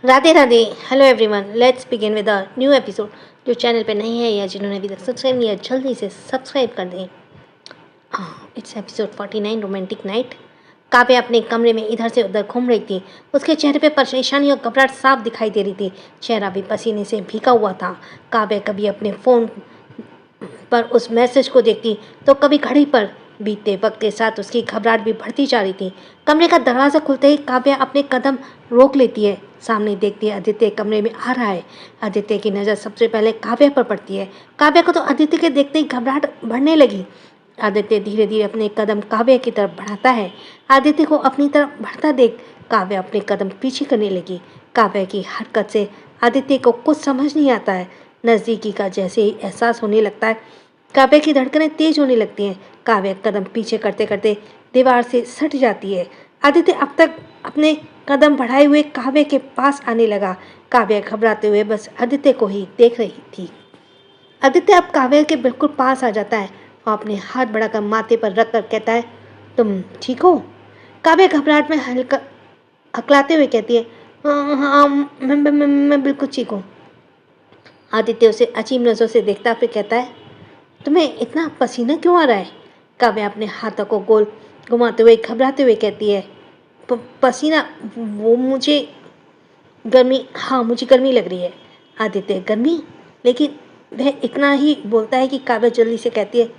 Radhe Radhe. Hello everyone, let's begin with a new episode. जो channel पे नहीं है या जिन्होंने अभी तक सब्सक्राइब नहीं किया जल्दी से सब्सक्राइब कर दें। It's episode 49, romantic night. Kavya अपने कमरे में इधर से उधर घूम रही थी। उसके चेहरे पे परेशानी और घबराहट साफ दिखाई दे रही थी। चेहरा भी पसीने से भीगा हुआ था। काव्या कभी अपने फ़ोन पर उस मैसेज को देखती तो कभी घड़ी पर। बीतते वक्त के साथ उसकी घबराहट भी बढ़ती जा रही थी। कमरे का दरवाज़ा खुलते ही काव्या अपने कदम रोक लेती है। सामने देखती है आदित्य कमरे में आ रहा है। आदित्य की नज़र सबसे पहले काव्या पर पड़ती है। काव्या को तो आदित्य के देखते ही घबराहट बढ़ने लगी। आदित्य धीरे धीरे अपने कदम काव्या की तरफ बढ़ाता है। आदित्य को अपनी तरफ बढ़ता देख काव्या अपने कदम पीछे करने लगी। काव्या की हरकत से आदित्य को कुछ समझ नहीं आता है। नज़दीकी का जैसे ही एहसास होने लगता है, काव्या की धड़कनें तेज होने लगती हैं। काव्या कदम पीछे करते करते दीवार से सट जाती है। आदित्य अब तक अपने कदम बढ़ाए हुए काव्या के पास आने लगा। काव्या घबराते हुए बस आदित्य को ही देख रही थी। आदित्य अब काव्या के बिल्कुल पास आ जाता है और अपने हाथ बढ़ाकर माथे पर रख कर कहता है, तुम ठीक हो? काव्या घबराहट में हल्का हकलाते हुए कहती है, हाँ, मैं बिल्कुल ठीक हूँ। आदित्य उसे अजीब नज़रों से देखता फिर कहता है, तुम्हें इतना पसीना क्यों आ रहा है? काव्या अपने हाथों को गोल घुमाते हुए घबराते हुए कहती है, पसीना वो मुझे मुझे गर्मी लग रही है। आदित्य, गर्मी? लेकिन वह इतना ही बोलता है कि काव्या जल्दी से कहती है,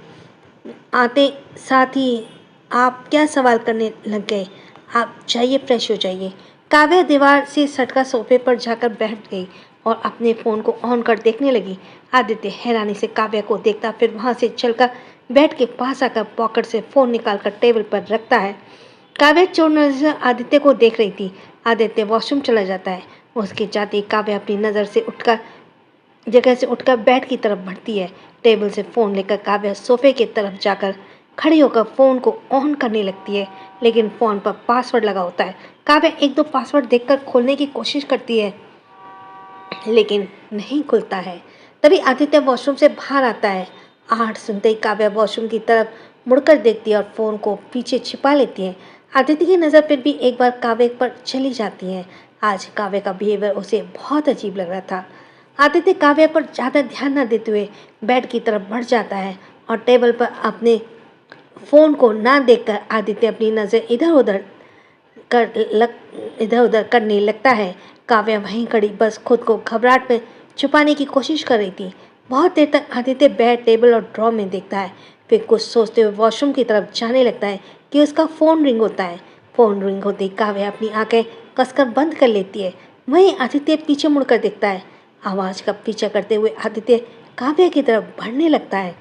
आते साथ ही आप क्या सवाल करने लग गए? आप जाइए, फ्रेश हो जाइए। काव्या दीवार से सटकर सोफे पर जाकर बैठ गई और अपने फ़ोन को ऑन कर देखने लगी। आदित्य हैरानी से काव्या को देखता फिर वहाँ से चलकर बेड के पास आकर पॉकेट से फ़ोन निकालकर टेबल पर रखता है। काव्या चोर नज़र आदित्य को देख रही थी। आदित्य वॉशरूम चला जाता है। उसके जाते ही काव्या अपनी नज़र से उठकर बेड की तरफ बढ़ती है। टेबल से फ़ोन लेकर काव्या सोफे की तरफ जाकर खड़ी होकर फ़ोन को ऑन करने लगती है, लेकिन फ़ोन पर पासवर्ड लगा होता है। काव्या एक दो पासवर्ड देखकर खोलने की कोशिश करती है, लेकिन नहीं खुलता है। तभी आदित्य वॉशरूम से बाहर आता है। आहट सुनते ही काव्या वॉशरूम की तरफ मुड़कर देखती है और फ़ोन को पीछे छिपा लेती है। आदित्य की नज़र फिर भी एक बार काव्या पर चली जाती है। आज काव्या का बिहेवियर उसे बहुत अजीब लग रहा था। आदित्य काव्या पर ज़्यादा ध्यान न देते हुए बेड की तरफ बढ़ जाता है और टेबल पर अपने फ़ोन को ना देखकर आदित्य अपनी नज़र इधर उधर करने लगता है। काव्या वहीं खड़ी बस खुद को घबराहट में छुपाने की कोशिश कर रही थी। बहुत देर तक आदित्य बेड, टेबल और ड्रॉर में देखता है। फिर कुछ सोचते हुए वॉशरूम की तरफ जाने लगता है कि उसका फ़ोन रिंग होता है। फ़ोन रिंग होते ही काव्या अपनी आंखें कसकर बंद कर लेती है। वहीं आदित्य पीछे मुड़कर देखता है। आवाज़ का पीछा करते हुए आदित्य काव्या की तरफ बढ़ने लगता है।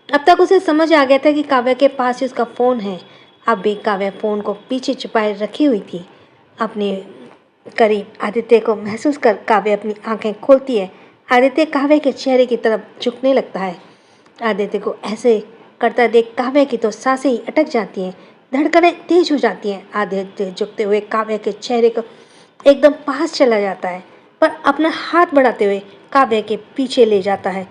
अब तक उसे समझ आ गया था कि काव्या के पास ही उसका फ़ोन है। अब भी काव्या फ़ोन को पीछे छुपाए रखी हुई थी। अपने करीब आदित्य को महसूस कर काव्या अपनी आंखें खोलती है। आदित्य काव्या के चेहरे की तरफ झुकने लगता है। आदित्य को ऐसे करता देख काव्या की तो सांसें ही अटक जाती हैं, धड़कनें तेज हो जाती हैं। आदित्य झुकते हुए काव्या के चेहरे को एकदम पास चला जाता है, पर अपना हाथ बढ़ाते हुए काव्या के पीछे ले जाता है।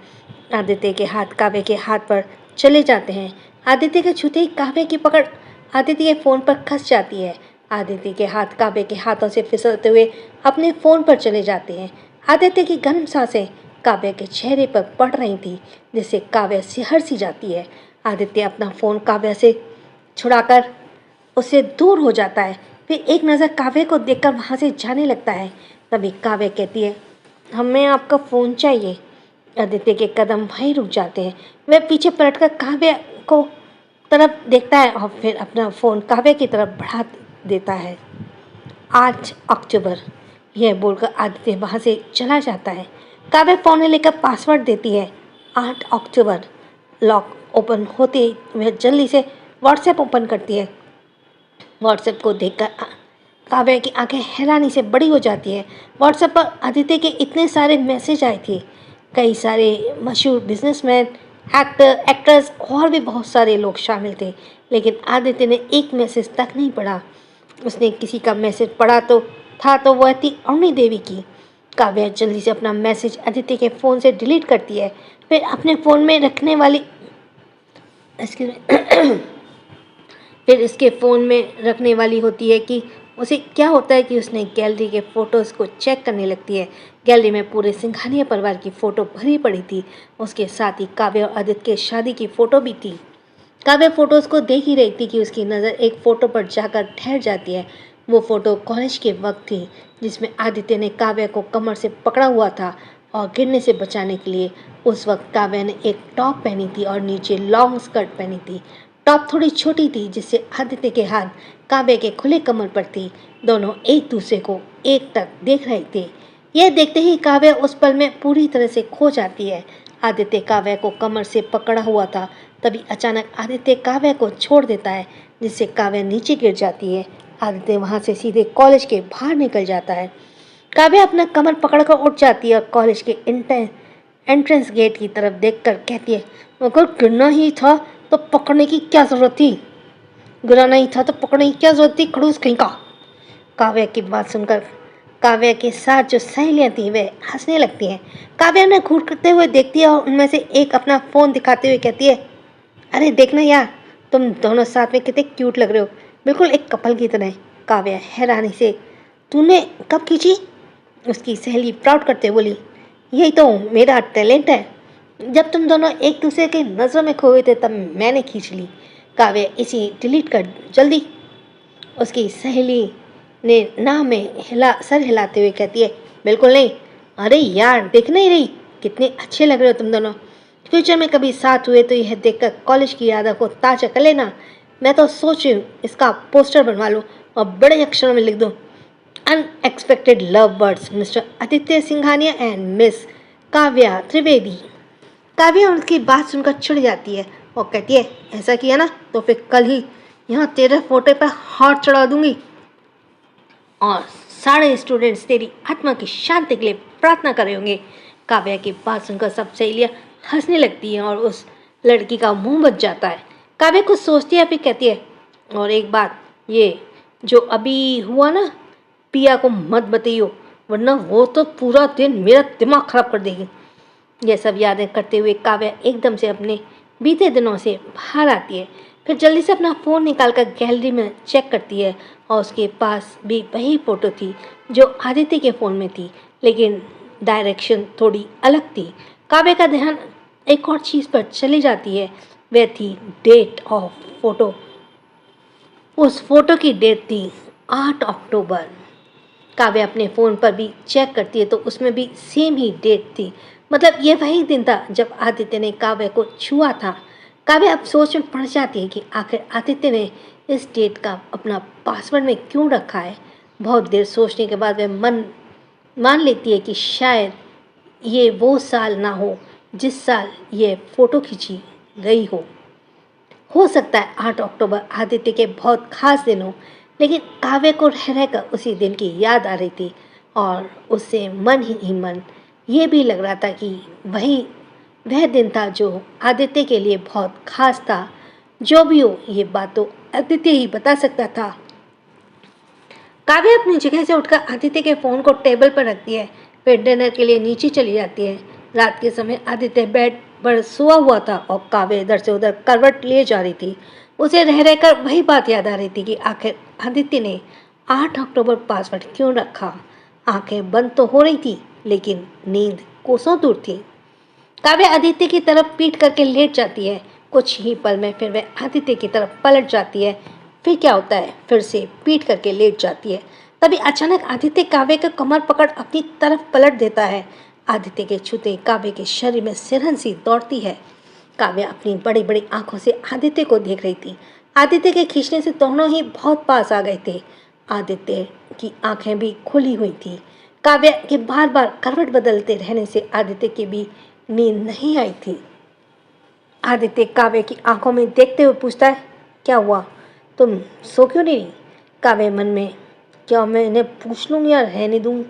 आदित्य के हाथ काव्या के हाथ पर चले जाते हैं। आदित्य के छूते ही काव्या की पकड़ आदित्य के फ़ोन पर खस जाती है। आदित्य के हाथ काव्या के हाथों से फिसलते हुए अपने फ़ोन पर चले जाते हैं। आदित्य की गर्म सांसें काव्या के चेहरे पर पड़ रही थी, जिससे काव्या सिहर सी जाती है। आदित्य अपना फ़ोन काव्या से छुड़ाकर उससे दूर हो जाता है। फिर एक नज़र काव्या को देखकर वहाँ से जाने लगता है। तभी काव्या कहती है, हमें आपका फ़ोन चाहिए। आदित्य के कदम वहीं रुक जाते हैं। वह पीछे पलटकर काव्या को तरफ देखता है और फिर अपना फ़ोन काव्या की तरफ बढ़ा देता है। 8 अक्टूबर, यह बोलकर आदित्य वहाँ से चला जाता है। काव्या फ़ोन लेकर पासवर्ड देती है। 8 अक्टूबर। लॉक ओपन होते ही वह जल्दी से व्हाट्सएप ओपन करती है। व्हाट्सएप को देखकर काव्या की आंखें हैरानी से बड़ी हो जाती है। व्हाट्सएप पर आदित्य के इतने सारे मैसेज आए थे। कई सारे मशहूर बिजनेसमैन, एक्टर्स और भी बहुत सारे लोग शामिल थे, लेकिन आदित्य ने एक मैसेज तक नहीं पढ़ा। उसने किसी का मैसेज पढ़ा तो वह थी अरुणी देवी की। काव्या जल्दी से अपना मैसेज आदित्य के फ़ोन से डिलीट करती है। फिर अपने फ़ोन में रखने वाली फिर इसके फ़ोन में रखने वाली होती है कि उसे क्या होता है कि उसने गैलरी के फ़ोटोज़ को चेक करने लगती है। गैलरी में पूरे सिंघानिया परिवार की फ़ोटो भरी पड़ी थी। उसके साथ ही काव्य और आदित्य के शादी की फ़ोटो भी थी। काव्य फ़ोटोज़ को देख ही रही थी कि उसकी नज़र एक फ़ोटो पर जाकर ठहर जाती है। वो फ़ोटो कॉलेज के वक्त थी, जिसमें आदित्य ने काव्य को कमर से पकड़ा हुआ था और गिरने से बचाने के लिए। उस वक्त काव्य ने एक टॉप पहनी थी और नीचे लॉन्ग स्कर्ट पहनी थी। टॉप थोड़ी छोटी थी, जिससे आदित्य के हाथ काव्य के खुले कमर पर थी। दोनों एक दूसरे को एक टक देख रहे थे। यह देखते ही काव्य उस पल में पूरी तरह से खो जाती है। आदित्य काव्य को कमर से पकड़ा हुआ था। तभी अचानक आदित्य काव्य को छोड़ देता है, जिससे काव्य नीचे गिर जाती है। आदित्य वहां से सीधे कॉलेज के बाहर निकल जाता है। काव्य अपना कमर पकड़कर उठ जाती है और कॉलेज के एंट्रेंस गेट की तरफ देखकर कहती है, अगर गिरना ही था तो पकड़ने की क्या जरूरत थी? गिराना ही था तो पकड़ने की क्या जरूरत थी, खड़ूस कहीं का। काव्य की बात सुनकर काव्य के साथ जो सहेलियां थी वे हंसने लगती हैं। काव्य उन्हें घूरते हुए देखती है और उनमें से एक अपना फ़ोन दिखाते हुए कहती है, अरे देखना यार, तुम दोनों साथ में कितने क्यूट लग रहे हो, बिल्कुल एक कपल की तरह। काव्य हैरानी से, तूने कब खींची? उसकी सहेली प्राउड करते बोली, यही तो मेरा टैलेंट है। जब तुम दोनों एक दूसरे के नज़रों में खोए थे तब मैंने खींच ली। काव्य इसी डिलीट कर जल्दी। उसकी सहेली ने ना में सर हिलाते हुए कहती है, बिल्कुल नहीं। अरे यार, देख नहीं रही कितने अच्छे लग रहे हो तुम दोनों। फ्यूचर में कभी साथ हुए तो यह देखकर कॉलेज की यादों को ताज़ा कर लेना। मैं तो सोच रही हूँ इसका पोस्टर बनवा लूँ और बड़े अक्षरों में लिख दूँ, unexpected love birds, mister Aditya Singhania and miss Kavya Trivedi. Kavya उनकी बात सुनकर चिढ़ जाती है और कहती है, ऐसा किया ना तो फिर कल ही यहाँ तेरे फोटो पर हाथ चढ़ा दूंगी और सारे स्टूडेंट्स तेरी आत्मा की शांति के लिए प्रार्थना कर रहे होंगे। काव्या की बात सुनकर सब सहेलियाँ हंसने लगती हैं और उस लड़की का मुंह बच जाता है। काव्या कुछ सोचती है फिर कहती है, और एक बात, ये जो अभी हुआ ना, पिया को मत बताइयो, वरना वो तो पूरा दिन मेरा दिमाग खराब कर देगी। यह सब यादें करते हुए काव्या एकदम से अपने बीते दिनों से बाहर आती है। फिर जल्दी से अपना फ़ोन निकालकर गैलरी में चेक करती है और उसके पास भी वही फ़ोटो थी जो आदित्य के फ़ोन में थी, लेकिन डायरेक्शन थोड़ी अलग थी। काव्या का ध्यान एक और चीज़ पर चली जाती है, वह थी डेट ऑफ फोटो। उस फोटो की डेट थी 8 अक्टूबर। काव्या अपने फ़ोन पर भी चेक करती है तो उसमें भी सेम ही डेट थी। मतलब ये वही दिन था जब आदित्य ने काव्य को छुआ था। काव्य अब सोच में पड़ जाती है कि आखिर आदित्य ने इस डेट का अपना पासवर्ड में क्यों रखा है। बहुत देर सोचने के बाद वह मान लेती है कि शायद ये वो साल ना हो जिस साल ये फ़ोटो खींची गई हो सकता है 8 अक्टूबर आदित्य के बहुत खास दिन हो, लेकिन काव्य को रह रहकर उसी दिन की याद आ रही थी और उससे मन ही मन ये भी लग रहा था कि वही वह दिन था जो आदित्य के लिए बहुत खास था। जो भी हो, ये बात तो आदित्य ही बता सकता था। काव्य अपनी जगह से उठकर आदित्य के फ़ोन को टेबल पर रखती है, फिर डिनर के लिए नीचे चली जाती है। रात के समय आदित्य बेड पर सोया हुआ था और काव्य इधर से उधर करवट लिए जा रही थी। उसे रह रहकर वही बात याद आ रही थी कि आखिर आदित्य ने 8 अक्टूबर पासवर्ड क्यों रखा। आंखें बंद तो हो रही थी, लेकिन नींद कोसों दूर थी। काव्य आदित्य की तरफ पीठ करके लेट जाती है। कुछ ही पल में फिर वह आदित्य की तरफ पलट जाती है। फिर क्या होता है, फिर से पीठ करके लेट जाती है। तभी अचानक आदित्य काव्य का कमर पकड़ अपनी तरफ पलट देता है। आदित्य के छूते काव्य के शरीर में सिरहन सी दौड़ती है। काव्य अपनी बड़ी बड़ी आंखों से आदित्य को देख रही थी। आदित्य के खींचने से दोनों ही बहुत पास आ गए थे। आदित्य की आंखें भी खुली हुई थी। काव्य के बार बार करवट बदलते रहने से आदित्य की भी नींद नहीं आई थी। आदित्य काव्य की आंखों में देखते हुए पूछता है, क्या हुआ, तुम सो क्यों नहीं रही? काव्य मन में, क्या मैं इन्हें पूछ लूँ या रहने दूँ?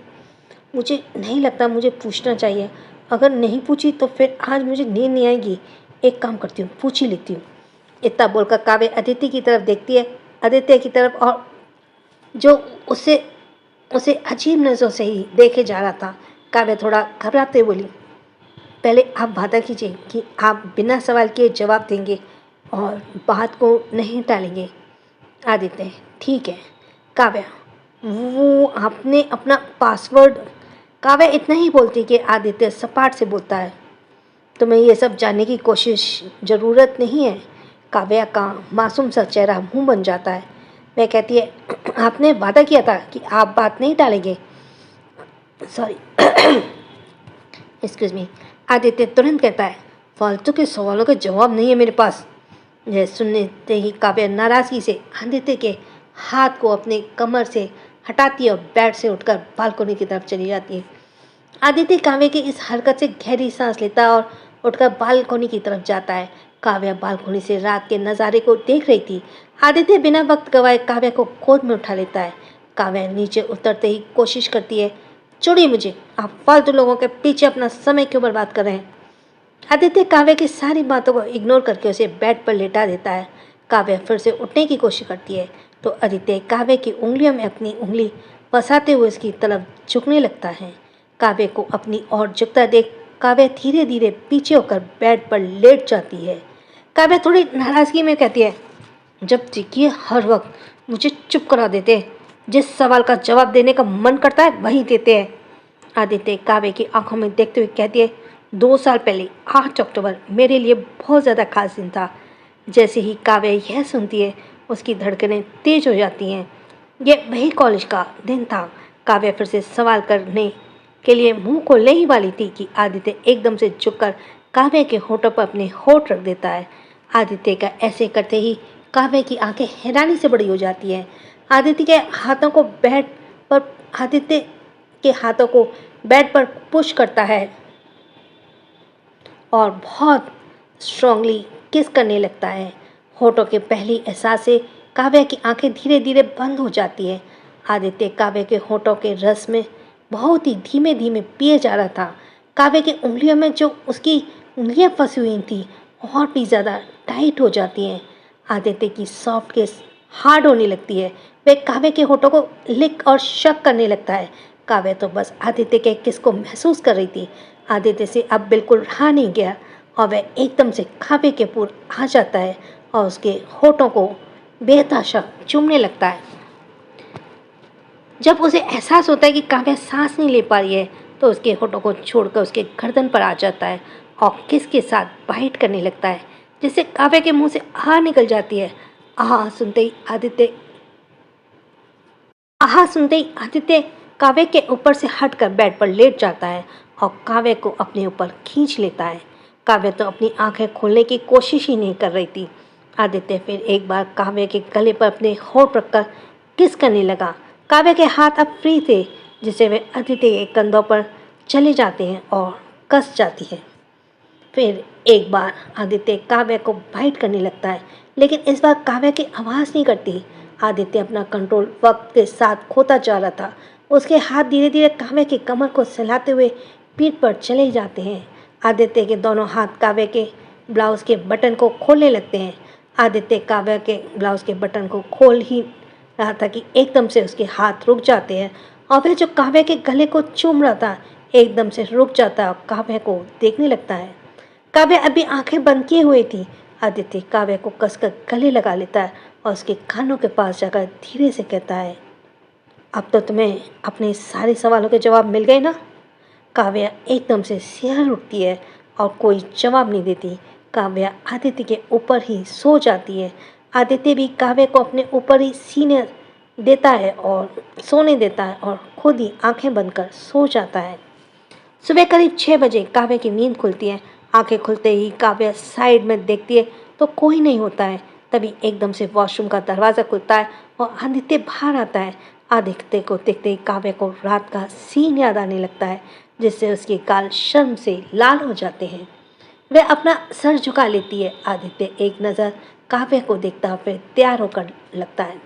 मुझे नहीं लगता मुझे पूछना चाहिए। अगर नहीं पूछी तो फिर आज मुझे नींद नहीं आएगी। एक काम करती हूँ, पूछ ही लेती हूँ। इतना बोलकर काव्य आदित्य की तरफ देखती है, आदित्य की तरफ, और जो उसे उसे अजीब नज़रों से ही देखे जा रहा था। काव्य थोड़ा घबराते बोली, पहले आप वादा कीजिए कि आप बिना सवाल किए जवाब देंगे और बात को नहीं टालेंगे। आदित्य, ठीक है। काव्य, वो आपने अपना पासवर्ड। काव्या इतना ही बोलती कि आदित्य सपाट से बोलता है, तुम्हें ये सब जानने की कोशिश ज़रूरत नहीं है। काव्या का मासूम सा चेहरा मुंह बन जाता है। वह कहती है, आपने वादा किया था कि आप बात नहीं टालेंगे। Sorry, excuse me. आदित्य तुरंत कहता है, फालतू के सवालों के जवाब नहीं है मेरे पास। यह सुनते ही काव्या नाराज़गी से आदित्य के हाथ को अपने कमर से हटाती है और बेड से उठकर बालकनी की तरफ चली जाती है। आदित्य काव्य की इस हरकत से गहरी सांस लेता है और उठकर बालकनी की तरफ जाता है। काव्या बालकनी से रात के नज़ारे को देख रही थी। आदित्य बिना वक्त गवाए काव्या को गोद में उठा लेता है। काव्या नीचे उतरते ही कोशिश करती है, छोड़िए मुझे, आप फालतू लोगों के पीछे अपना समय क्यों बर्बाद कर रहे हैं। आदित्य काव्या की सारी बातों को इग्नोर करके उसे बेड पर लेटा देता है। काव्या फिर से उठने की कोशिश करती है तो आदित्य काव्या की उंगलियों में अपनी उंगली फंसाते हुए उसकी तरफ झुकने लगता है। काव्या को अपनी ओर झुकता देख काव्या धीरे धीरे पीछे होकर बेड पर लेट जाती है। काव्या थोड़ी नाराज़गी में कहती है, जब देखिए हर वक्त मुझे चुप करा देते हैं, जिस सवाल का जवाब देने का मन करता है वही देते हैं। आदित्य काव्य की आंखों में देखते हुए कहती है, 2 साल पहले 8 अक्टूबर मेरे लिए बहुत ज़्यादा खास दिन था। जैसे ही काव्य यह सुनती है उसकी धड़कनें तेज हो जाती हैं। यह वही कॉलेज का दिन था। काव्य फिर से सवाल करने के लिए मुंह खोलने ही वाली थी कि आदित्य एकदम से झुककर काव्य के होठों पर अपने होठ रख देता है। आदित्य का ऐसे करते ही काव्य की आंखें हैरानी से बड़ी हो जाती हैं। आदित्य के हाथों को बेड पर आदित्य के हाथों को बेड पर पुश करता है और बहुत स्ट्रांगली किस करने लगता है। होठों के पहली एहसास से काव्य की आंखें धीरे धीरे बंद हो जाती है। आदित्य काव्य के होठों के रस में बहुत ही धीमे धीमे पिए जा रहा था। काव्य की उंगलियों में जो उसकी उंगलियां फंसी हुई थी और भी ज़्यादा टाइट हो जाती हैं। आदित्य की सॉफ्ट किस हार्ड होने लगती है। वह काव्य के होठों को लिक और शक करने लगता है। काव्य तो बस आदित्य के किस को महसूस कर रही थी। आदित्य से अब बिल्कुल रहा नहीं गया और वह एकदम से काव्य के पूर आ जाता है और उसके होठों को बेतहाशा चूमने लगता है। जब उसे एहसास होता है कि काव्या सांस नहीं ले पा रही है तो उसके होठों को छोड़कर उसके गर्दन पर आ जाता है और किस के साथ बाइट करने लगता है, जिससे काव्या के मुंह से आह निकल जाती है। आह सुनते ही आदित्य काव्य के ऊपर से हटकर बेड पर लेट जाता है और काव्य को अपने ऊपर खींच लेता है। काव्य तो अपनी आंखें खोलने की कोशिश ही नहीं कर रही थी। आदित्य फिर एक बार काव्य के गले पर अपने होठ रखकर किस करने लगा। काव्य के हाथ अब फ्री थे, जिससे वे आदित्य के कंधों पर चले जाते हैं और कस जाती है। फिर एक बार आदित्य काव्य को बाइट करने लगता है, लेकिन इस बार काव्य की आवाज़ नहीं करती। आदित्य अपना कंट्रोल वक्त के साथ खोता जा रहा था। उसके हाथ धीरे धीरे काव्य की कमर को सहलाते हुए पीठ पर चले जाते हैं। आदित्य के दोनों हाथ काव्य के ब्लाउज के बटन को खोलने लगते हैं। आदित्य काव्य के ब्लाउज के बटन को खोल ही रहा था कि एकदम से उसके हाथ रुक जाते हैं और वह जो काव्य के गले को चूम रहा था एकदम से रुक जाता है और काव्य को देखने लगता है। काव्य अभी आंखें बंद किए हुए थी। आदित्य काव्य को कसकर गले लगा लेता है और उसके कानों के पास जाकर धीरे से कहता है, अब तो तुम्हें अपने सारे सवालों के जवाब मिल गए ना। काव्या एकदम से सिहर उठती है और कोई जवाब नहीं देती। काव्या आदित्य के ऊपर ही सो जाती है। आदित्य भी काव्य को अपने ऊपर ही सीने देता है और सोने देता है और खुद ही आंखें बंद कर सो जाता है। सुबह करीब 6 बजे काव्य की नींद खुलती है। आंखें खुलते ही काव्य साइड में देखती है तो कोई नहीं होता है। तभी एकदम से वॉशरूम का दरवाज़ा खुलता है और आदित्य बाहर आता है। आदित्य को देखते ही काव्य को रात का सीन याद आने लगता है, जिससे उसके गाल शर्म से लाल हो जाते हैं। वह अपना सर झुका लेती है। आदित्य एक नज़र काव्य को देखता फिर तैयार होकर लगता है।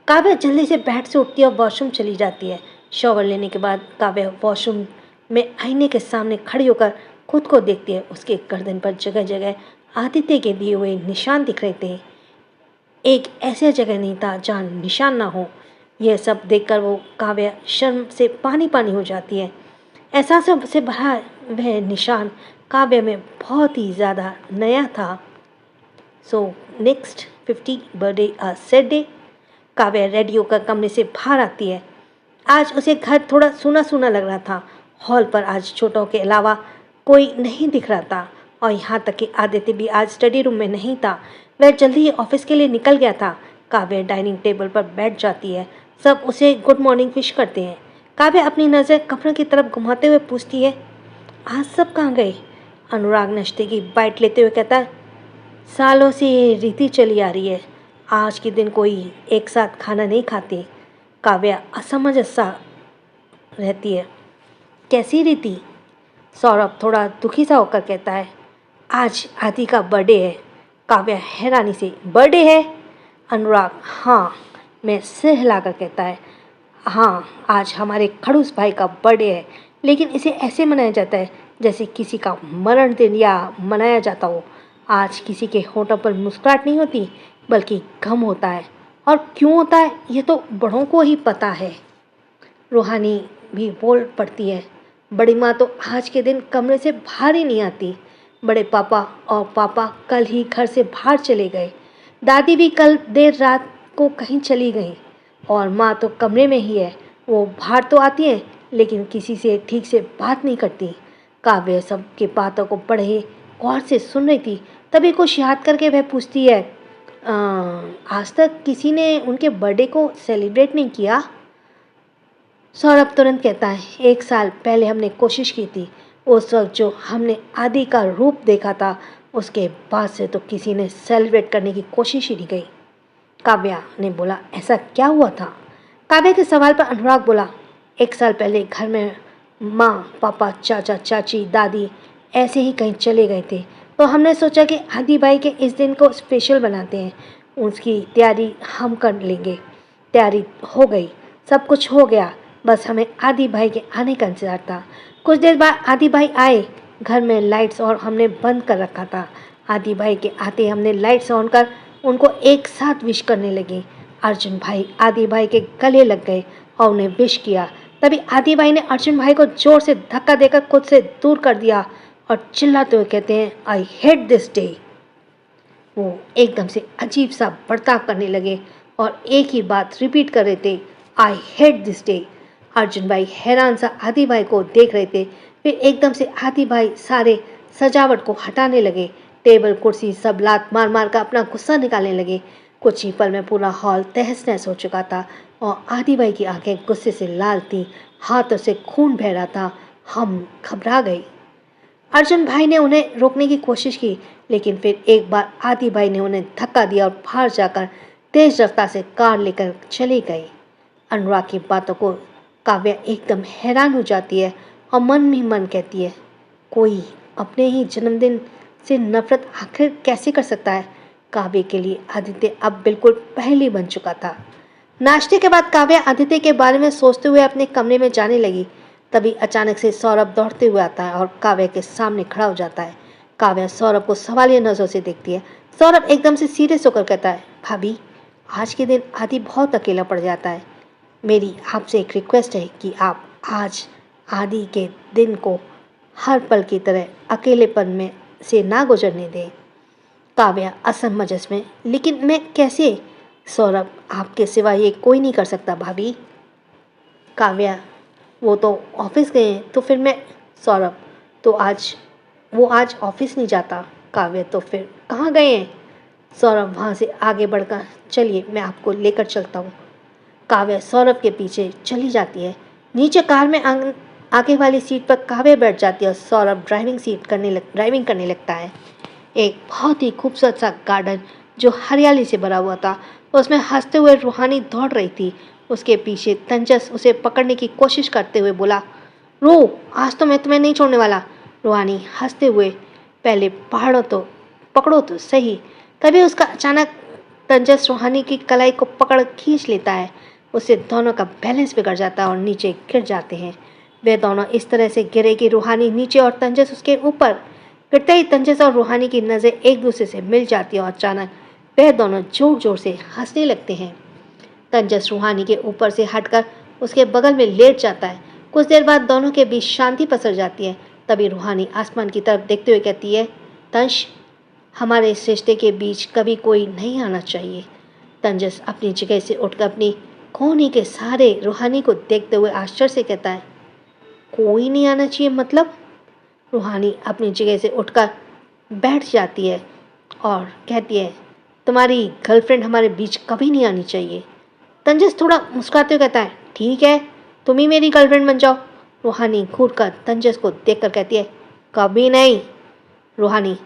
काव्य जल्दी से बेड से उठती है और वॉशरूम चली जाती है। शॉवर लेने के बाद काव्य वॉशरूम में आईने के सामने खड़ी होकर खुद को देखती है। उसके गर्दन पर जगह जगह आदित्य के दिए हुए निशान दिख रहे थे। एक ऐसी जगह नहीं था जहाँ निशान ना हो। यह सब देखकर वो काव्य शर्म से पानी पानी हो जाती है। एहसास से भरा वह निशान काव्य में बहुत ही ज़्यादा नया था। So next 50 birthday a sad day. Kavya radio का कमरे से बाहर आती है। आज उसे घर थोड़ा सूना सूना लग रहा था। हॉल पर आज छोटों के अलावा कोई नहीं दिख रहा था और यहाँ तक कि आदित्य भी आज स्टडी रूम में नहीं था। वह जल्दी ही ऑफिस के लिए निकल गया था। काव्या डाइनिंग टेबल पर बैठ जाती है। सब उसे गुड मॉर्निंग विश करते हैं। काव्या अपनी नज़र कमरे की तरफ घुमाते हुए पूछती है, आज सब कहाँ गए? अनुराग नाश्ते की बाइट लेते हुए कहता है, सालों से ये रीति चली आ रही है, आज के दिन कोई एक साथ खाना नहीं खाते। काव्या असमंजस सा रहती है। कैसी रीति? सौरभ थोड़ा दुखी सा होकर कहता है, आज आदि का बर्थडे है। काव्या हैरानी से, बर्थडे है? अनुराग हाँ मैं सिर हिलाकर कहता है, हाँ आज हमारे खड़ूस भाई का बर्थडे है, लेकिन इसे ऐसे मनाया जाता है जैसे किसी का मरण दिन या मनाया जाता हो। आज किसी के होठों पर मुस्कुराहट नहीं होती बल्कि गम होता है। और क्यों होता है ये तो बड़ों को ही पता है। रूहानी भी बोल पड़ती है, बड़ी माँ तो आज के दिन कमरे से बाहर ही नहीं आती। बड़े पापा और पापा कल ही घर से बाहर चले गए। दादी भी कल देर रात को कहीं चली गई और माँ तो कमरे में ही है। वो बाहर तो आती है लेकिन किसी से ठीक से बात नहीं करती। काव्य सबके बातों को बड़े गौर से सुन रही थी। तभी कुछ याद करके वह पूछती है, आज तक किसी ने उनके बर्थडे को सेलिब्रेट नहीं किया? सौरभ तुरंत कहता है, 1 साल पहले हमने कोशिश की थी। उस वक्त जो हमने आदि का रूप देखा था उसके बाद से तो किसी ने सेलिब्रेट करने की कोशिश ही नहीं की। काव्या ने बोला, ऐसा क्या हुआ था? काव्या के सवाल पर अनुराग बोला, 1 साल पहले घर में माँ पापा चाचा चाची दादी ऐसे ही कहीं चले गए थे, तो हमने सोचा कि आदि भाई के इस दिन को स्पेशल बनाते हैं। उसकी तैयारी हम कर लेंगे। तैयारी हो गई, सब कुछ हो गया, बस हमें आदि भाई के आने का इंतजार था। कुछ देर बाद आदि भाई आए। घर में लाइट्स और हमने बंद कर रखा था। आदि भाई के आते हमने लाइट्स ऑन कर उनको एक साथ विश करने लगे। अर्जुन भाई आदि भाई के गले लग गए और उन्हें विश किया। तभी आदि भाई ने अर्जुन भाई को जोर से धक्का देकर खुद से दूर कर दिया और चिल्लाते हुए कहते हैं, आई हेट दिस डे। वो एकदम से अजीब सा बर्ताव करने लगे और एक ही बात रिपीट कर रहे थे, I hate this day. Arjun भाई हैरान सा आदि भाई को देख रहे थे। फिर एकदम से आदि भाई सारे सजावट को हटाने लगे। टेबल कुर्सी सब लात मार मार कर अपना गुस्सा निकालने लगे। कुछ ही पल में पूरा हॉल तहस नहस हो चुका था और आदि भाई की आंखें गुस्से से लाल थीं, हाथों से खून बह रहा था। हम घबरा गए। अर्जुन भाई ने उन्हें रोकने की कोशिश की, लेकिन फिर एक बार आदि भाई ने उन्हें धक्का दिया और बाहर जाकर तेज रफ्तार से कार लेकर चले गए। अनुराग की बातों को काव्या एकदम हैरान हो जाती है और मन ही मन कहती है, कोई अपने ही जन्मदिन से नफरत आखिर कैसे कर सकता है? काव्य के लिए आदित्य अब बिल्कुल पहेली बन चुका था। नाश्ते के बाद काव्या आदित्य के बारे में सोचते हुए अपने कमरे में जाने लगी। तभी अचानक से सौरभ दौड़ते हुए आता है और काव्या के सामने खड़ा हो जाता है। काव्या सौरभ को सवालिया नजरों से देखती है। सौरभ एकदम से सीरियस होकर कहता है, भाभी आज के दिन आदि बहुत अकेला पड़ जाता है। मेरी आपसे एक रिक्वेस्ट है कि आप आज आदि के दिन को हर पल की तरह अकेलेपन में से ना गुजरने दें। काव्या असमंजस में, लेकिन मैं कैसे? सौरभ आपके सिवा ये कोई नहीं कर सकता भाभी। काव्या वो तो ऑफिस गए हैं तो फिर मैं। सौरभ तो वो आज ऑफिस नहीं जाता। काव्या तो फिर कहाँ गए हैं? सौरभ वहाँ से आगे बढ़कर, चलिए मैं आपको लेकर चलता हूँ। काव्या सौरभ के पीछे चली जाती है। नीचे कार में आगे वाली सीट पर काव्या बैठ जाती है और सौरभ ड्राइविंग करने लगता है। एक बहुत ही खूबसूरत सा गार्डन जो हरियाली से भरा हुआ था, उसमें हंसते हुए रूहानी दौड़ रही थी। उसके पीछे तंजस उसे पकड़ने की कोशिश करते हुए बोला, रो आज तो मैं तुम्हें नहीं छोड़ने वाला। रूहानी हंसते हुए, पहले पहाड़ों तो पकड़ो तो सही। तभी उसका अचानक तंजस रूहानी की कलाई को पकड़ खींच लेता है। उससे दोनों का बैलेंस बिगड़ जाता है और नीचे गिर जाते हैं। वे दोनों इस तरह से गिरे कि रूहानी नीचे और तंजस उसके ऊपर। गिरते ही तंजस और रूहानी की नज़र एक दूसरे से मिल जाती है और अचानक वे दोनों जोर जोर से हंसने लगते हैं। तंजस रूहानी के ऊपर से हटकर उसके बगल में लेट जाता है। कुछ देर बाद दोनों के बीच शांति पसर जाती है। तभी रूहानी आसमान की तरफ देखते हुए कहती है, तंश हमारे इस रिश्ते के बीच कभी कोई नहीं आना चाहिए। तंजस अपनी जगह से उठकर अपनी कोहनी के सहारे रूहानी को देखते हुए आश्चर्य से कहता है, कोई नहीं आना चाहिए मतलब? रूहानी अपनी जगह से उठकर बैठ जाती है और कहती है, तुम्हारी गर्लफ्रेंड हमारे बीच कभी नहीं आनी चाहिए। तंजस थोड़ा मुस्कुराते हुए कहता है, ठीक है, तुम ही मेरी गर्लफ्रेंड बन जाओ। रूहानी घूरकर तंजस को देखकर कहती है, कभी नहीं। रूहानी,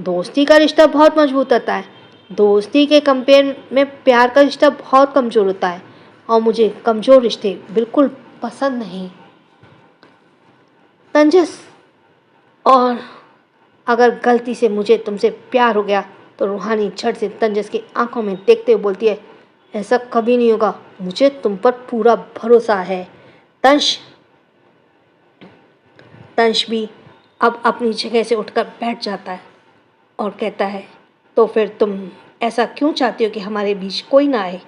दोस्ती का रिश्ता बहुत मजबूत होता है, दोस्ती के कंपेयर में प्यार का रिश्ता बहुत कमज़ोर होता है और मुझे कमज़ोर रिश्ते बिल्कुल पसंद नहीं। तंजस, और अगर गलती से मुझे तुमसे प्यार हो गया तो रूहानी झट से तंजस की आंखों में देखते हुए बोलती है, ऐसा कभी नहीं होगा, मुझे तुम पर पूरा भरोसा है। तंश तंश भी अब अपनी जगह से उठकर बैठ जाता है और कहता है, तो फिर तुम ऐसा क्यों चाहती हो कि हमारे बीच कोई ना आए?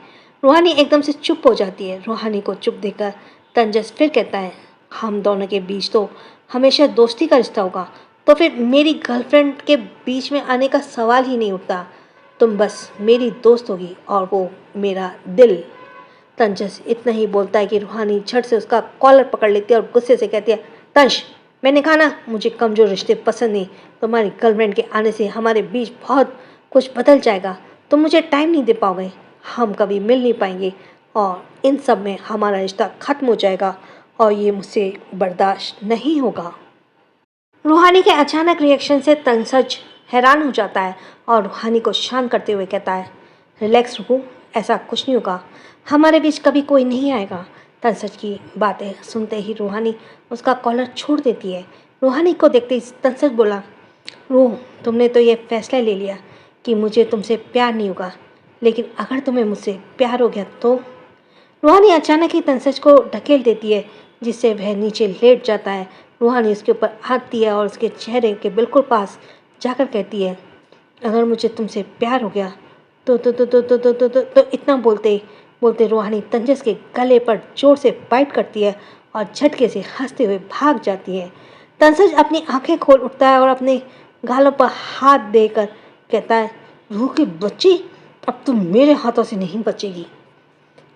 रूहानी एकदम से चुप हो जाती है। रूहानी को चुप देखकर तंजस फिर कहता है, हम दोनों के बीच तो हमेशा दोस्ती का रिश्ता होगा, तो फिर मेरी गर्लफ्रेंड के बीच में आने का सवाल ही नहीं उठता। तुम बस मेरी दोस्त होगी और वो मेरा दिल। तंजस इतना ही बोलता है कि रूहानी झट से उसका कॉलर पकड़ लेती है और गुस्से से कहती है, तंश, मैंने कहा ना, मुझे कमज़ोर रिश्ते पसंद नहीं। तुम्हारी गर्लफ्रेंड के आने से हमारे बीच बहुत कुछ बदल जाएगा। तुम मुझे टाइम नहीं दे पाओगे, हम कभी मिल नहीं पाएंगे और इन सब में हमारा रिश्ता ख़त्म हो जाएगा और ये मुझसे बर्दाश्त नहीं होगा। रूहानी के अचानक रिएक्शन से तंसज हैरान हो जाता है और रूहानी को शांत करते हुए कहता है, रिलैक्स रूहू, ऐसा कुछ नहीं होगा, हमारे बीच कभी कोई नहीं आएगा। तंसज की बातें सुनते ही रूहानी उसका कॉलर छोड़ देती है। रूहानी को देखते ही तंसज बोला, रूह, तुमने तो ये फैसला ले लिया कि मुझे तुमसे प्यार नहीं होगा, लेकिन अगर तुम्हें मुझसे प्यार हो गया तो? रूहानी अचानक ही तंसज को ढकेल देती है, जिससे वह नीचे लेट जाता है। रूहानी उसके ऊपर आती है और उसके चेहरे के बिल्कुल पास जाकर कहती है, अगर मुझे तुमसे प्यार हो गया तो इतना बोलते बोलते रूहानी तंजस के गले पर जोर से बाइट करती है और झटके से हंसते हुए भाग जाती है। तंसज अपनी आंखें खोल उठता है और अपने गालों पर हाथ देकर कहता है, रूह की बच्ची, अब तुम मेरे हाथों से नहीं बचेगी।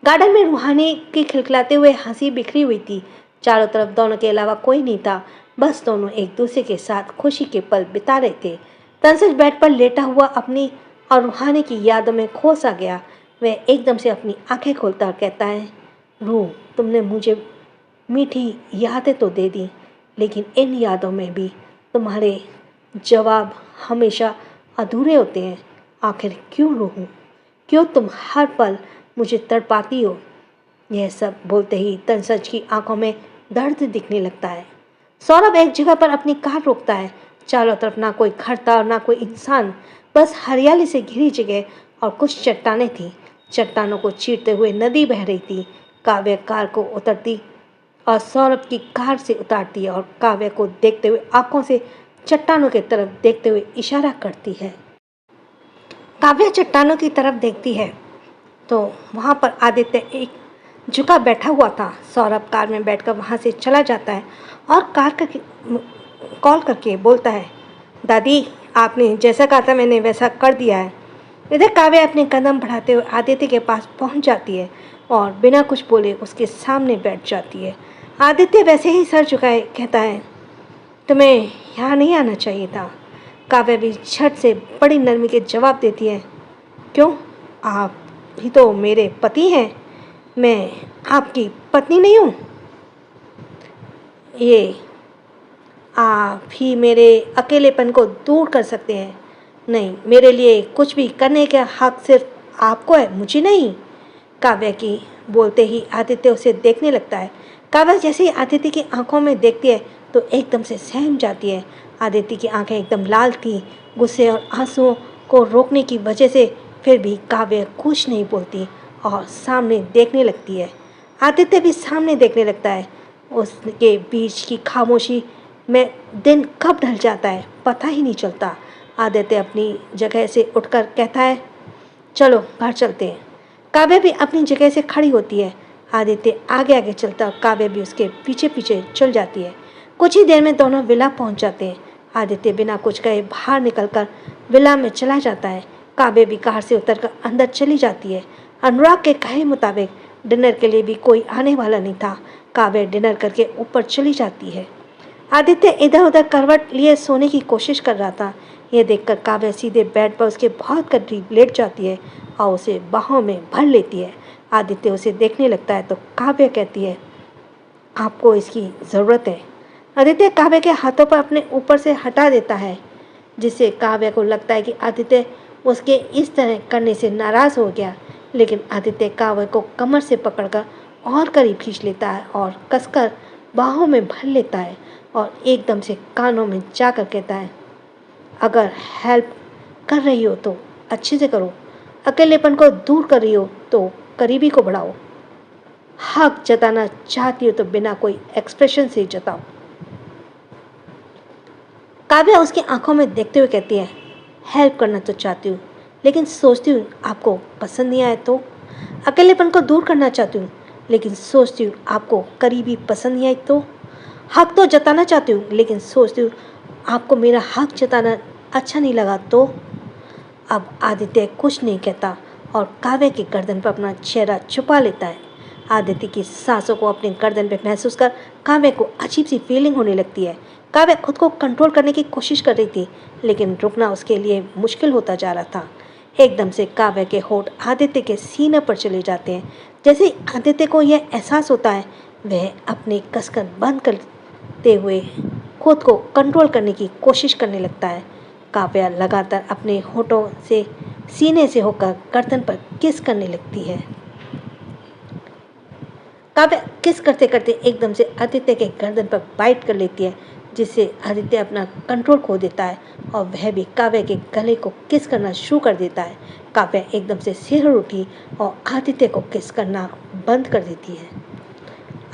गार्डन में रूहानी की खिलखिलाते हुए हंसी बिखरी हुई थी। चारों तरफ दोनों के अलावा कोई नहीं था, बस दोनों एक दूसरे के साथ खुशी के पल बिता रहे थे। तंसज बेड पर लेटा हुआ अपनी और रूहानी की यादों में खो सा गया। वह एकदम से अपनी आंखें खोलता और कहता है, रूह, तुमने मुझे मीठी यादें तो दे दी, लेकिन इन यादों में भी तुम्हारे जवाब हमेशा अधूरे होते हैं। आखिर क्यों रूह, क्यों तुम हर पल मुझे तड़पाती हो? यह सब बोलते ही तंसज की आंखों में दर्द दिखने लगता है। सौरभ एक जगह पर अपनी कार रोकता है। चारों तरफ ना कोई घर था और ना कोई इंसान, बस हरियाली से घिरी जगह और कुछ चट्टानें थीं। चट्टानों को चीरते हुए नदी बह रही थी। काव्य कार को उतरती और सौरभ की कार से उतारती है और काव्य को देखते हुए आंखों से चट्टानों की तरफ देखते हुए इशारा करती है। काव्य चट्टानों की तरफ देखती है तो वहाँ पर आदित्य एक झुका बैठा हुआ था। सौरभ कार में बैठकर वहाँ से चला जाता है और कॉल करके बोलता है, दादी, आपने जैसा कहा था मैंने वैसा कर दिया है। इधर काव्य अपने कदम बढ़ाते हुए आदित्य के पास पहुँच जाती है और बिना कुछ बोले उसके सामने बैठ जाती है। आदित्य वैसे ही सर झुकाए कहता है, तुम्हें यहाँ नहीं आना चाहिए था। काव्य भी झट से बड़ी नरमी के जवाब देती है, क्यों, आप भी तो मेरे पति हैं, मैं आपकी पत्नी नहीं हूँ? ये आप ही मेरे अकेलेपन को दूर कर सकते हैं। नहीं, मेरे लिए कुछ भी करने का हक सिर्फ आपको है, मुझे नहीं। काव्य की बोलते ही आदित्य उसे देखने लगता है। काव्य जैसे ही आदित्य की आंखों में देखती है तो एकदम से सहम जाती है। आदित्य की आंखें एकदम लाल थी गुस्से और आंसुओं को रोकने की वजह से, फिर भी काव्य कुछ नहीं बोलती और सामने देखने लगती है। आदित्य भी सामने देखने लगता है। उसके बीच की खामोशी में दिन कब ढल जाता है पता ही नहीं चलता। आदित्य अपनी जगह से उठकर कहता है, चलो घर चलते हैं। काव्य भी अपनी जगह से खड़ी होती है। आदित्य आगे आगे चलता और काव्य भी उसके पीछे पीछे चल जाती है। कुछ ही देर में दोनों विला पहुंच जाते हैं। आदित्य बिना कुछ कहे बाहर निकलकर विला में चला जाता है। काव्य भी कार से उतरकर अंदर चली जाती है। अनुराग के कहे मुताबिक डिनर के लिए भी कोई आने वाला नहीं था। काव्य डिनर करके ऊपर चली जाती है। आदित्य इधर उधर करवट लिए सोने की कोशिश कर रहा था। यह देखकर काव्य सीधे बेड पर उसके बहुत करीब लेट जाती है और उसे बाहों में भर लेती है। आदित्य उसे देखने लगता है तो काव्य कहती है, आपको इसकी ज़रूरत है। आदित्य काव्य के हाथों पर अपने ऊपर से हटा देता है, जिससे काव्य को लगता है कि आदित्य उसके इस तरह करने से नाराज़ हो गया। लेकिन आदित्य काव्य को कमर से पकड़कर और करीब खींच लेता है और कसकर बाहों में भर लेता है और एकदम से कानों में जाकर कहता है, अगर हेल्प कर रही हो तो अच्छे से करो, अकेलेपन को दूर कर रही हो तो करीबी को बढ़ाओ, हक जताना चाहती हो तो बिना कोई एक्सप्रेशन से जताओ। काव्या उसकी आंखों में देखते हुए कहती है, हेल्प करना तो चाहती हूँ, लेकिन सोचती हूँ आपको पसंद नहीं आए तो। अकेलेपन को दूर करना चाहती हूँ, लेकिन सोचती हूँ आपको करीबी पसंद नहीं आई तो। हक तो जताना चाहती हूँ, लेकिन सोचती हूँ आपको मेरा हक जताना अच्छा नहीं लगा तो। अब आदित्य कुछ नहीं कहता और काव्य की गर्दन पर अपना चेहरा छुपा लेता है। आदित्य की सांसों को अपने गर्दन पर महसूस कर काव्य को अजीब सी फीलिंग होने लगती है। काव्य खुद को कंट्रोल करने की कोशिश कर रही थी, लेकिन रुकना उसके लिए मुश्किल होता जा रहा था। एकदम से काव्य के होंठ आदित्य के सीने पर चले जाते हैं। जैसे ही आदित्य को यह एहसास होता है, वह अपने कसकर बंद करते हुए खुद को कंट्रोल करने की कोशिश करने लगता है। काव्य लगातार अपने होठों से सीने से होकर गर्दन पर किस करने लगती है। काव्य किस करते करते एकदम से आदित्य के गर्दन पर बाइट कर लेती है, जिससे आदित्य अपना कंट्रोल खो देता है और वह भी काव्य के गले को किस करना शुरू कर देता है। काव्य एकदम से सिर उठी और आदित्य को किस करना बंद कर देती है।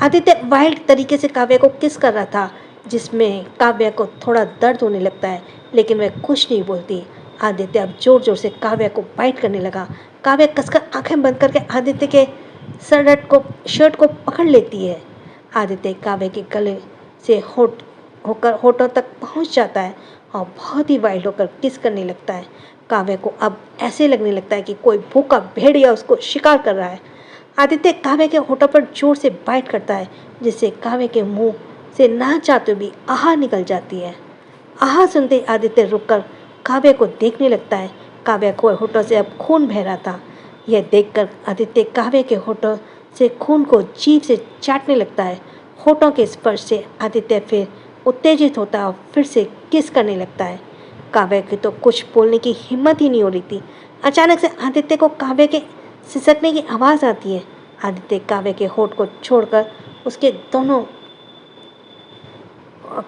आदित्य वाइल्ड तरीके से काव्य को किस कर रहा था, जिसमें काव्य को थोड़ा दर्द होने लगता है, लेकिन वह कुछ नहीं बोलती। आदित्य अब जोर जोर से काव्य को बाइट करने लगा। काव्य कसकर आंखें बंद करके आदित्य के शर्ट को पकड़ लेती है। आदित्य काव्य के गले से होठों तक पहुंच जाता है और बहुत ही वाइल्ड होकर किस करने लगता है। काव्य को अब ऐसे लगने लगता है कि कोई भूखा भेड़िया उसको शिकार कर रहा है। आदित्य काव्य के होठों पर जोर से बाइट करता है, जिससे काव्य के मुंह से ना चाहते भी आहा निकल जाती है। आहा सुनते आदित्य रुककर काव्य को देखने लगता है। काव्य को होठों से अब खून बह रहा था। यह देखकर आदित्य काव्य के होठों से खून को जीभ से चाटने लगता है। होठों के स्पर्श से आदित्य फिर उत्तेजित होता है और फिर से किस करने लगता है। काव्य की तो कुछ बोलने की हिम्मत ही नहीं हो रही थी। अचानक से आदित्य को काव्य के सिसकने की आवाज़ आती है। आदित्य काव्य के होठ को छोड़कर उसके दोनों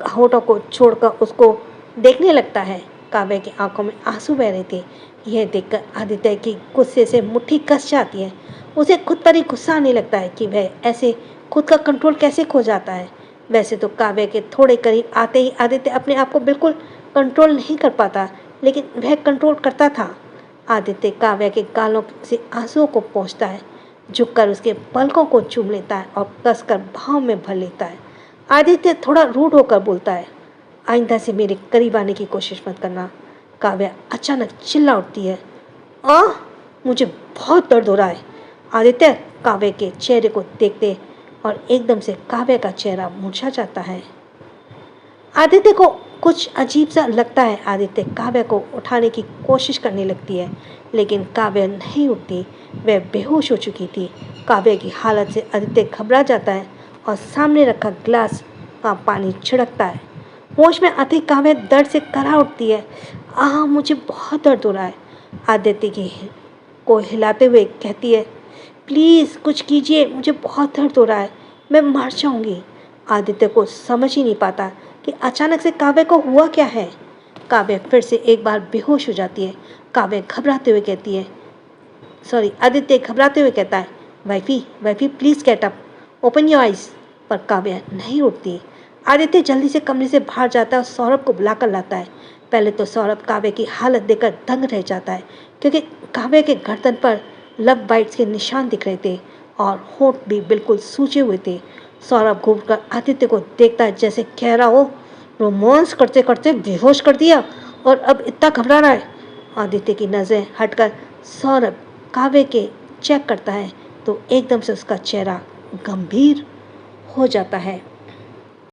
होठों को छोड़कर उसको देखने लगता है। काव्य की आंखों में आंसू बह रहे थे। यह देखकर आदित्य की गुस्से से मुट्ठी कस जाती है। उसे खुद पर ही गुस्सा आने लगता है कि वह ऐसे खुद का कंट्रोल कैसे खो जाता है। वैसे तो काव्य के थोड़े करीब आते ही आदित्य अपने आप को बिल्कुल कंट्रोल नहीं कर पाता, लेकिन वह कंट्रोल करता था। आदित्य काव्य के गालों से आंसुओं को पोंछता है, झुककर उसके पलकों को चूम लेता है और कसकर भाव में भर लेता है। आदित्य थोड़ा रूड होकर बोलता है, आइंदा से मेरे करीब आने की कोशिश मत करना। काव्य अचानक चिल्ला उठती है, मुझे बहुत दर्द हो रहा है। आदित्य काव्य के चेहरे को देखते और एकदम से काव्य का चेहरा मुरझा जाता है। आदित्य को कुछ अजीब सा लगता है। आदित्य काव्य को उठाने की कोशिश करने लगती है, लेकिन काव्य नहीं उठती। वह बेहोश हो चुकी थी। काव्य की हालत से आदित्य घबरा जाता है और सामने रखा गिलास का पानी छिड़कता है। होश में आते काव्य दर्द से करा उठती है, मुझे बहुत दर्द हो रहा है। आदित्य को हिलाते हुए कहती है, प्लीज़ कुछ कीजिए, मुझे बहुत दर्द हो रहा है, मैं मर जाऊंगी। आदित्य को समझ ही नहीं पाता कि अचानक से काव्य को हुआ क्या है। काव्य फिर से एक बार बेहोश हो जाती है। काव्य घबराते हुए कहती है, आदित्य घबराते हुए कहता है, wifey please get up, open your eyes. पर काव्य नहीं उठती। आदित्य जल्दी से कमरे से बाहर जाता है और सौरभ को बुलाकर लाता है। पहले तो सौरभ काव्य की हालत देखकर दंग रह जाता है, क्योंकि काव्य के गर्दन पर लव बाइट्स के निशान दिख रहे थे और होंठ भी बिल्कुल सूजे हुए थे। सौरभ घूमकर आदित्य को देखता है, जैसे कह रहा हो, रोमांस करते करते बेहोश कर दिया और अब इतना घबरा रहा है। आदित्य की नज़रें हटकर सौरभ काव्य के चेक करता है तो एकदम से उसका चेहरा गंभीर हो जाता है।